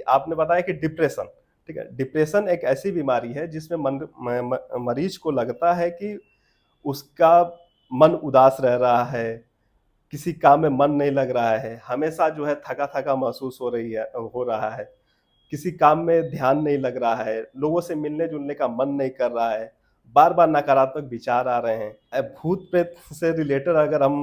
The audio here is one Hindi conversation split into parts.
आपने बताया कि डिप्रेशन, ठीक है? डिप्रेशन एक ऐसी बीमारी है जिसमें मरीज को लगता है कि उसका मन उदास रह रहा है, किसी काम में मन नहीं लग रहा है, हमेशा जो है थका-थका महसूस हो रहा है, किसी काम में ध्यान नहीं लग रहा है, लोगों से मिलने-जुलने का मन नहीं कर रहा है, बार-बार नकारात्मक विचार आ रहे हैं। भूत-प्रेत से रिलेटेड अगर हम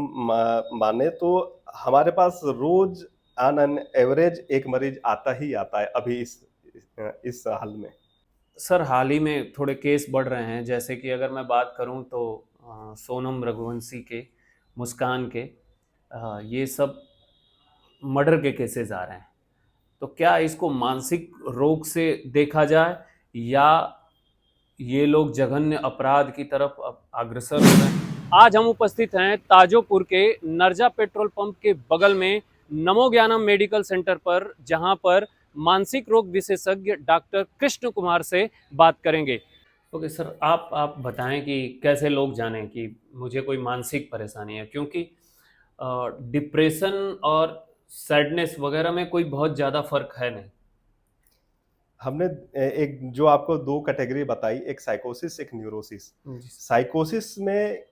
माने तो हमारे पास रोज़ ऑन एन एवरेज एक मरीज आता ही आता है अभी इस हाल में। सर हाल ही में थोड़े केस बढ़ रहे हैं, जैसे कि अगर मैं बात करूं तो सोनम रघुवंशी के, मुस्कान के, ये सब मर्डर के केसेस आ रहे हैं। तो क्या इसको मानसिक रोग से देखा जाए, या ये लोग जघन्य अपराध की तरफ अग्रसर हो रहे हैं? आज हम उपस्थित हैं ताजोपुर के नरजा पेट्रोल पंप के बगल में नमो ज्ञानम मेडिकल सेंटर पर, जहां पर मानसिक रोग विशेषज्ञ डॉक्टर कृष्ण कुमार से बात करेंगे। ओके सर, आप बताएं कि कैसे लोग जानें कि मुझे कोई मानसिक परेशानी है, क्योंकि डिप्रेशन और सैडनेस वगैरह में कोई बहुत ज़्यादा फर्क है नहीं। हमने एक जो आपको 2 कैटेगरी बताई, एक साइकोसिस, एक न्यूरोसिस। जी सर। साइकोसिस में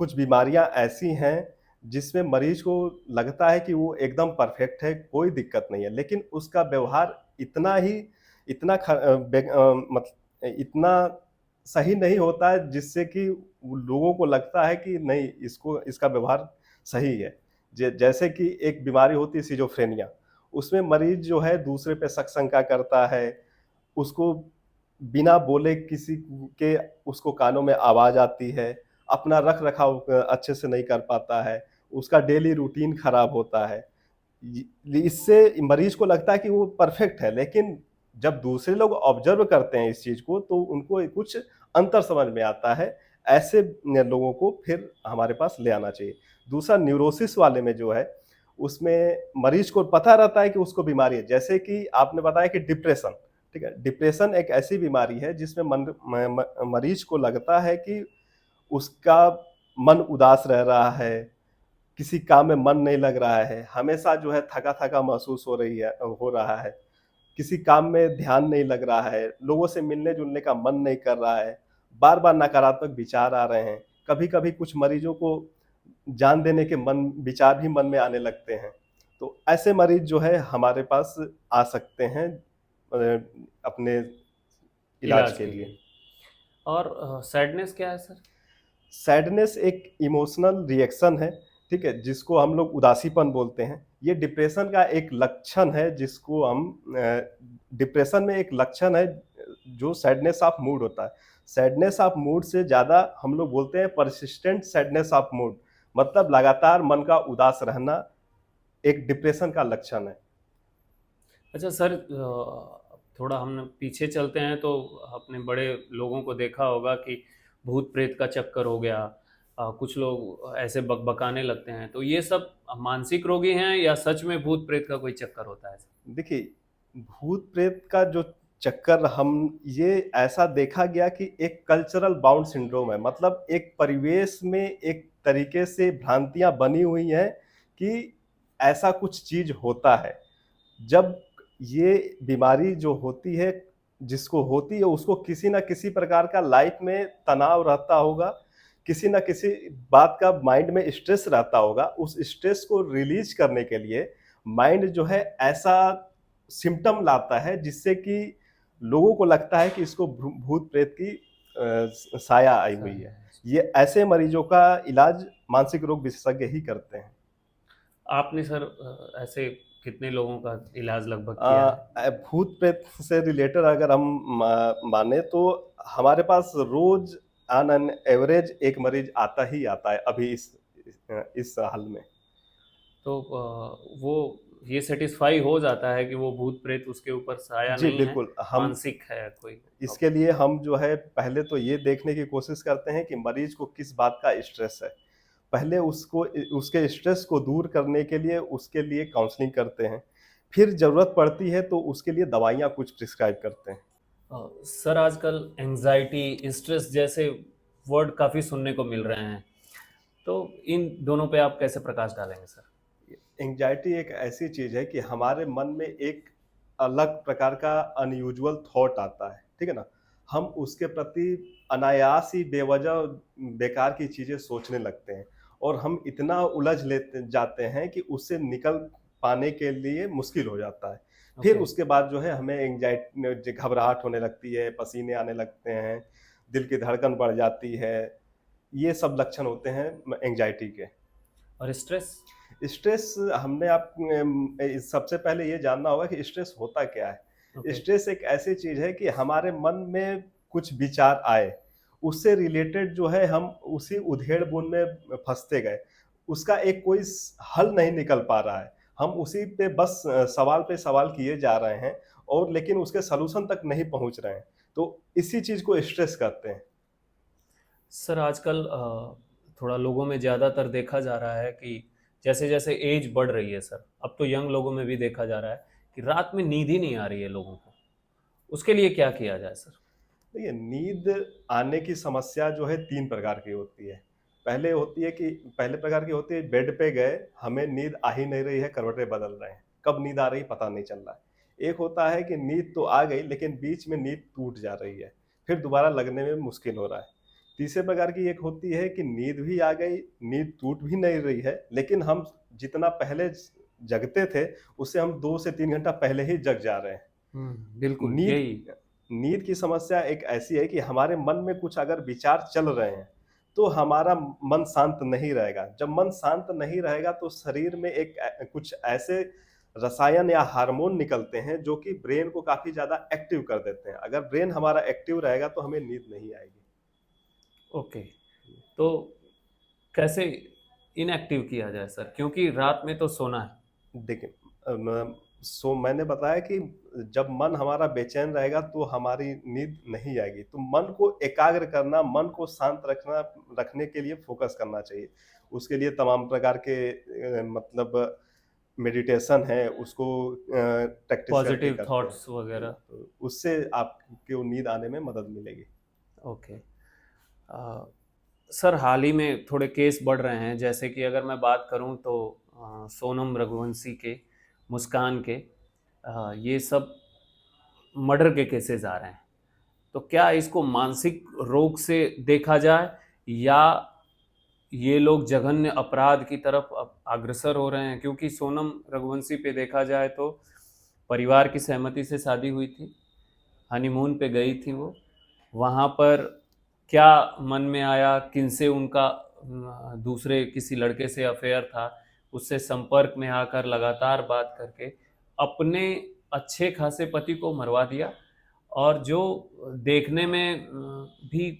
कुछ बीमारियाँ ऐसी हैं, जिसमें मरीज को लगता है कि वो एकदम परफेक्ट है, कोई दिक्कत नहीं है, लेकिन उसका व्यवहार इतना इतना सही नहीं होता है, जिससे कि लोगों को लगता है कि नहीं, इसको इसका व्यवहार सही है। जैसे कि एक बीमारी होती है सिज़ोफ्रेनिया, उसमें मरीज जो है दूसरे पे शक शंका करता है, उसको बिना बोले किसी के उसको कानों में आवाज़ आती है, अपना रख-रखाव अच्छे से नहीं कर पाता है, उसका डेली रूटीन खराब होता है। इ इससे मरीज़ को लगता है कि वो परफेक्ट है, लेकिन जब दूसरे लोग ऑब्ज़र्व करते हैं इस चीज़ को, तो उनको कुछ अंतर समझ में आता है। ऐसे लोगों को फिर हमारे पास ले आना चाहिए। दूसरा न्यूरोसिस वाले में जो है, उसमें मरीज़ को पता रहता है कि उसको बीमारी है। जैसे कि आपने बताया कि डिप्रेशन, ठीक है? डिप्रेशन एक ऐसी बीमारी है जिसमें मन म म मरीज़ को लगता है कि उसका मन उदास रह रहा है, किसी काम में मन नहीं लग रहा है, हमेशा जो है थका-थका महसूस हो रहा है, किसी काम में ध्यान नहीं लग रहा है, लोगों से मिलने-जुलने का मन नहीं कर रहा है, बार-बार नकारात्मक विचार आ रहे हैं। कभी-कभी कुछ मरीजों को जान देने के विचार भी मन में आने लगते हैं। तो ऐसे मरीज जो है हमारे पास आ सकते हैं अपने इलाज इलाज के के लिए। लिए। और सैडनेस क्या है सर? सैडनेस एक इमोशनल रिएक्शन है, ठीक है? जिसको हम लोग उदासीपन बोलते हैं। ये डिप्रेशन का एक लक्षण है जिसको हम डिप्रेशन में एक लक्षण है जो सैडनेस ऑफ मूड होता है। सैडनेस ऑफ मूड से ज़्यादा हम लोग बोलते हैं परसिस्टेंट सैडनेस ऑफ मूड, मतलब लगातार मन का उदास रहना एक डिप्रेशन का लक्षण है। अच्छा सर, थोड़ा हम पीछे चलते हैं तो अपने बड़े लोगों को देखा होगा कि भूत प्रेत का चक्कर हो गया। कुछ लोग ऐसे बकबकाने लगते हैं, तो ये सब मानसिक रोगी हैं या सच में भूत प्रेत का कोई चक्कर होता है? देखिए, भूत-प्रेत का जो चक्कर हम ये ऐसा देखा गया कि एक कल्चरल बाउंड सिंड्रोम है। मतलब एक परिवेश में एक तरीके से भ्रांतियाँ बनी हुई हैं कि ऐसा कुछ चीज़ होता है। जब ये बीमारी जो होती है, जिसको होती है उसको किसी न किसी प्रकार का लाइफ़ में तनाव रहता होगा, किसी न किसी बात का माइंड में स्ट्रेस रहता होगा। उस स्ट्रेस को रिलीज़ करने के लिए माइंड जो है ऐसा सिम्पटम लाता है जिससे कि लोगों को लगता है कि इसको भूत-प्रेत की साया आई हुई है। ये ऐसे मरीजों का इलाज मानसिक रोग विशेषज्ञ ही करते हैं। आपने सर ऐसे कितने लोगों का इलाज लगभग किया है? भूत-प्रेत से रिलेटेड अगर हम माने तो हमारे पास रोज़ ऑन एन एवरेज एक मरीज आता ही आता है अभी इस हाल में। तो वो ये सेटिस्फाई हो जाता है कि वो भूत प्रेत उसके ऊपर साया जी, नहीं है, बिल्कुल। हम मानसिक है कोई इसके प्रॉब्लम। लिए हम जो है पहले तो ये देखने की कोशिश करते हैं कि मरीज को किस बात का स्ट्रेस है। पहले उसके स्ट्रेस को दूर करने के लिए उसके लिए काउंसलिंग करते हैं। फिर ज़रूरत पड़ती है तो उसके लिए दवाइयाँ कुछ प्रिस्क्राइब करते हैं। सर आजकल एंजाइटी, स्ट्रेस जैसे वर्ड काफ़ी सुनने को मिल रहे हैं, तो इन दोनों पे आप कैसे प्रकाश डालेंगे सर? एंग्ज़ायटी एक ऐसी चीज़ है कि हमारे मन में एक अलग प्रकार का अनयूजुअल थॉट आता है, ठीक है ना? हम उसके प्रति अनायास ही बेवजह बेकार की चीज़ें सोचने लगते हैं और हम इतना उलझ लेते जाते हैं कि उससे निकल पाने के लिए मुश्किल हो जाता है। फिर ओके। उसके बाद जो है हमें घबराहट होने लगती है, पसीने आने लगते हैं, दिल की धड़कन बढ़ जाती है। ये सब लक्षण होते हैं एंग्ज़ायटी के। और स्ट्रेस? स्ट्रेस हमने सबसे पहले ये जानना होगा कि स्ट्रेस होता क्या है? ओके। स्ट्रेस एक ऐसी चीज़ है कि हमारे मन में कुछ विचार आए, उससे रिलेटेड जो है हम उसी उधेड़-बुन में फँसते गए। उसका एक कोई हल नहीं निकल पा रहा है। हम उसी पे बस सवाल पे सवाल किए जा रहे हैं और लेकिन उसके सॉल्यूशन तक नहीं पहुँच रहे हैं। तो इसी चीज़ को स्ट्रेस कहते हैं। सर आजकल थोड़ा लोगों में ज़्यादातर देखा जा रहा है कि जैसे-जैसे एज बढ़ रही है सर, अब तो यंग लोगों में भी देखा जा रहा है कि रात में नींद ही नहीं आ रही है लोगों को। उसके लिए क्या किया जाए सर? देखिए, नींद आने की समस्या जो है 3 प्रकार की होती है। पहले प्रकार की होती है बेड पे गए, हमें नींद आ ही नहीं रही है, करवटें बदल रहे हैं। कब नींद आ रही है पता नहीं चल रहा है। एक होता है कि नींद तो आ गई लेकिन बीच में नींद टूट जा रही है, फिर दोबारा लगने में मुश्किल हो रहा है। तीसरे प्रकार की एक होती है कि नींद भी आ गई, नींद टूट भी नहीं रही है, लेकिन हम जितना पहले जगते थे, उससे हम 2 से 3 घंटा पहले ही जग जा रहे हैं। बिल्कुल, नींद यही। नींद की समस्या एक ऐसी है कि हमारे मन में कुछ अगर विचार चल रहे हैं, तो हमारा मन शांत नहीं रहेगा। जब मन शांत नहीं रहेगा तो शरीर में कुछ ऐसे रसायन या हार्मोन निकलते हैं जो कि ब्रेन को काफ़ी ज़्यादा एक्टिव कर देते हैं। अगर ब्रेन हमारा एक्टिव रहेगा तो हमें नींद नहीं आएगी। ओके। तो कैसे इनएक्टिव किया जाए सर? क्योंकि रात में तो सोना है। देखिए मैंने बताया कि जब मन हमारा बेचैन रहेगा तो हमारी नींद नहीं आएगी। तो मन को एकाग्र करना, मन को शांत रखने के लिए फ़ोकस करना चाहिए। उसके लिए तमाम प्रकार के मतलब मेडिटेशन है, उसको प्रैक्टिस करके पॉज़िटिव करते हैं। थॉट्स वग़ैरह। तो उससे आपको नींद आने में मदद मिलेगी। ओके। अ, सर हाल ही में थोड़े केस बढ़ रहे हैं, जैसे कि अगर मैं बात करूं तो सोनम रघुवंशी के, मुस्कान के, ये सब मर्डर के केसेस आ रहे हैं। तो क्या इसको मानसिक रोग से देखा जाए या ये लोग जघन्य अपराध की तरफ अग्रसर हो रहे हैं? क्योंकि सोनम रघुवंशी पे देखा जाए तो परिवार की सहमति से शादी हुई थी, हनीमून पे गई थी वो, वहाँ पर क्या मन में आया, किनसे उनका दूसरे किसी लड़के से अफेयर था, उससे संपर्क में आकर लगातार बात करके अपने अच्छे खासे पति को मरवा दिया, और जो देखने में भी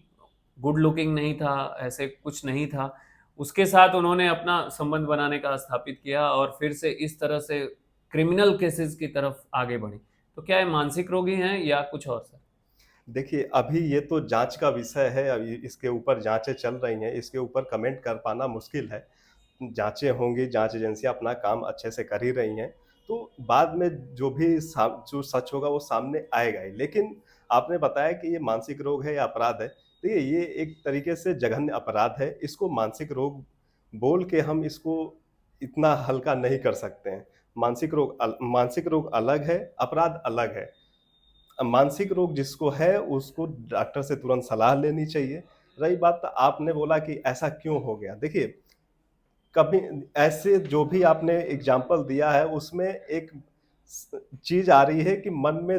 गुड लुकिंग नहीं था, ऐसे कुछ नहीं था, उसके साथ उन्होंने अपना संबंध बनाने का स्थापित किया और फिर से इस तरह से क्रिमिनल केसेस की तरफ आगे बढ़ी। तो क्या ये मानसिक रोगी हैं या कुछ और सर? देखिए, अभी ये तो जाँच का विषय है, अभी इसके ऊपर जाँचें चल रही हैं, इसके ऊपर कमेंट कर पाना मुश्किल है। जाँचें होंगी, जाँच एजेंसियाँ अपना काम अच्छे से कर ही रही हैं, तो बाद में जो सच होगा वो सामने आएगा ही। लेकिन आपने बताया कि ये मानसिक रोग है या अपराध है, देखिए ये एक तरीके से जघन्य अपराध है, इसको मानसिक रोग बोल के हम इसको इतना हल्का नहीं कर सकते हैं। मानसिक रोग अलग है, अपराध अलग है। मानसिक रोग जिसको है उसको डॉक्टर से तुरंत सलाह लेनी चाहिए। रही बात आपने बोला कि ऐसा क्यों हो गया? देखिए, कभी ऐसे जो भी आपने एग्ज़ाम्पल दिया है उसमें एक स चीज़ आ रही है कि मन में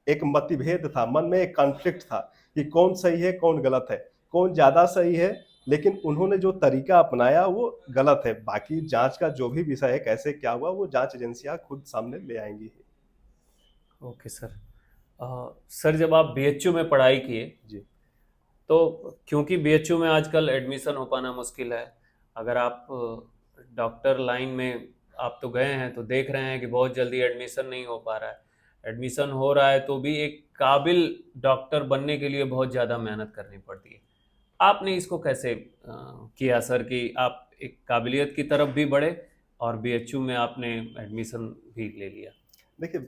एक मतभेद था, मन में एक कॉन्फ्लिक्ट था कि कौन सही है, कौन गलत है, कौन ज़्यादा सही है, लेकिन उन्होंने जो तरीका अपनाया वो गलत है। बाकी जाँच का जो भी विषय है, कैसे क्या हुआ वो जाँच एजेंसियाँ खुद सामने ले आएँगी ही। Okay sir. सर जब आप बीएचयू में पढ़ाई किए, जी। तो क्योंकि बीएचयू में आजकल एडमिशन हो पाना मुश्किल है, अगर आप डॉक्टर लाइन में आप तो गए हैं तो देख रहे हैं कि बहुत जल्दी एडमिशन नहीं हो पा रहा है। एडमिशन हो रहा है तो भी एक काबिल डॉक्टर बनने के लिए बहुत ज़्यादा मेहनत करनी पड़ती है। आपने इसको कैसे किया सर कि आप एक काबिलियत की तरफ भी बढ़े और बीएचयू में आपने एडमिशन भी ले लिया? देखिए,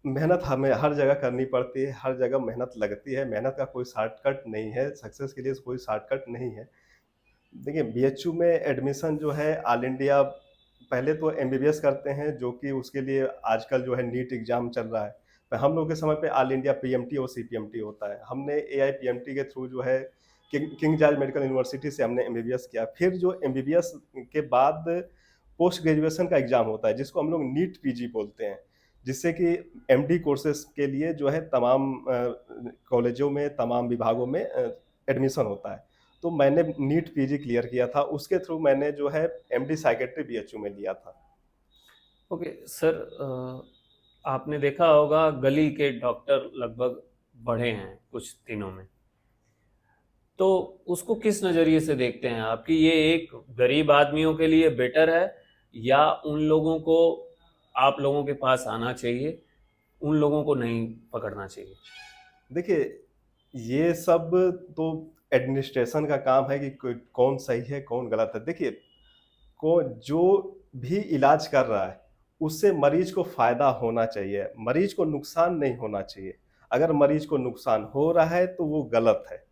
मेहनत हमें हर जगह करनी पड़ती है, हर जगह मेहनत लगती है, मेहनत का कोई शॉर्टकट नहीं है, सक्सेस के लिए कोई शॉर्टकट नहीं है। देखिए, बीएचयू में एडमिशन जो है ऑल इंडिया पहले तो एमबीबीएस करते हैं, जो कि उसके लिए आजकल जो है नीट एग्ज़ाम चल रहा है। पर हम लोग के समय पे ऑल इंडिया पीएमटी और सीपीएमटी होता है। हमने एआईपीएमटी के थ्रू जो है किंग जॉर्ज मेडिकल यूनिवर्सिटी से हमने एमबीबीएस किया। फिर जो एमबीबीएस के बाद पोस्ट ग्रेजुएशन का एग्ज़ाम होता है, जिसको हम लोग नीट पीजी बोलते हैं, जिससे कि एमडी कोर्सेज़ के लिए जो है तमाम कॉलेजों में, तमाम विभागों में एडमिशन होता है। तो मैंने नीट पीजी क्लियर किया था, उसके थ्रू मैंने जो है एमडी साइकियाट्री बीएचयू में लिया था। ओके सर, आपने देखा होगा गली के डॉक्टर लगभग बढ़े हैं कुछ दिनों में, तो उसको किस नज़रिए से देखते हैं आप कि ये एक गरीब आदमियों के लिए बेटर है, या उन लोगों को आप लोगों के पास आना चाहिए, उन लोगों को नहीं पकड़ना चाहिए? देखिए, ये सब तो एडमिनिस्ट्रेशन का काम है कि कौन सही है, कौन गलत है। देखिए, को जो भी इलाज कर रहा है, उससे मरीज को फ़ायदा होना चाहिए, मरीज को नुकसान नहीं होना चाहिए। अगर मरीज को नुकसान हो रहा है, तो वो गलत है।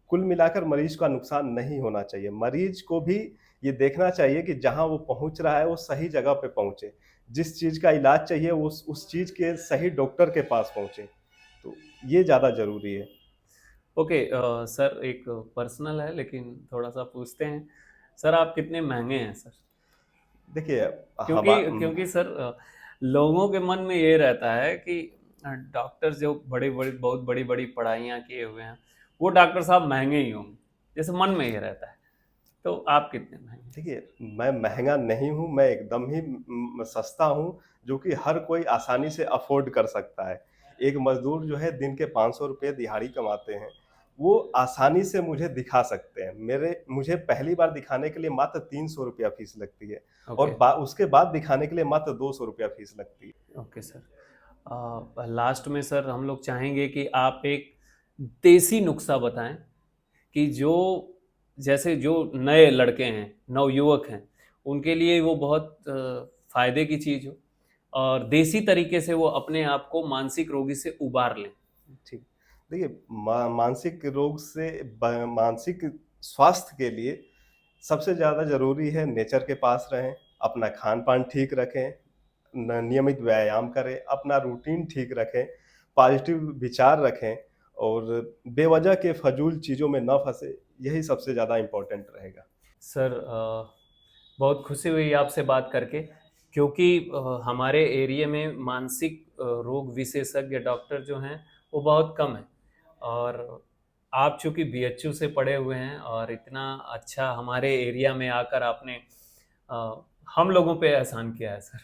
कुल मिलाकर मरीज का नुकसान नहीं होना चाहिए। मरीज को भी ये देखना चाहिए कि जहाँ वो पहुँच रहा है, वो सही जगह पे पहुँचे। जिस चीज़ का इलाज चाहिए, उस चीज़ के सही डॉक्टर के पास पहुँचे। तो ये ज़्यादा ज़रूरी है। ओके, सर एक पर्सनल है लेकिन थोड़ा सा पूछते हैं। सर आप कितने महंगे हैं सर? देखिए, क्योंकि क्योंकि सर लोगों के मन में ये रहता है कि डॉक्टर जो बड़ी बड़ी बहुत बड़ी बड़ी पढ़ाइयाँ किए हुए हैं, वो डॉक्टर साहब महंगे ही होंगे, जैसे मन में ये रहता है। तो आप कितने महंगे? देखिए, मैं महँगा नहीं हूँ, मैं एकदम ही सस्ता हूँ, जो कि हर कोई आसानी से अफ़ोर्ड कर सकता है। एक मज़दूर जो है दिन के ₹500 दिहाड़ी कमाते हैं, वो आसानी से मुझे दिखा सकते हैं। मुझे पहली बार दिखाने के लिए मात्र ₹300 फीस लगती है और ओके। उसके बाद दिखाने के लिए मात्र ₹200 फीस लगती है। ओके सर, लास्ट में सर हम लोग चाहेंगे कि आप एक देसी नुस्खा बताएं कि जो जैसे जो नए लड़के हैं, नवयुवक हैं, उनके लिए वो बहुत फायदे की चीज़ हो और देसी तरीके से वो अपने आप को मानसिक रोगी से उबार लें। ठीक। देखिए, मानसिक रोग से मानसिक स्वास्थ्य के लिए सबसे ज़्यादा ज़रूरी है नेचर के पास रहें, अपना खान-पान ठीक रखें, नियमित व्यायाम करें, अपना रूटीन ठीक रखें, पॉजिटिव विचार रखें और बेवजह के फ़ज़ूल चीज़ों में ना फँसें, यही सबसे ज़्यादा इम्पोर्टेंट रहेगा। सर बहुत खुशी हुई आपसे बात करके, क्योंकि हमारे एरिया में मानसिक रोग विशेषज्ञ डॉक्टर जो हैं वो बहुत कम हैं, और आप चूँकि बीएचयू से पढ़े हुए हैं और इतना अच्छा हमारे एरिया में आकर आपने अ, हम लोगों पे एहसान किया है सर।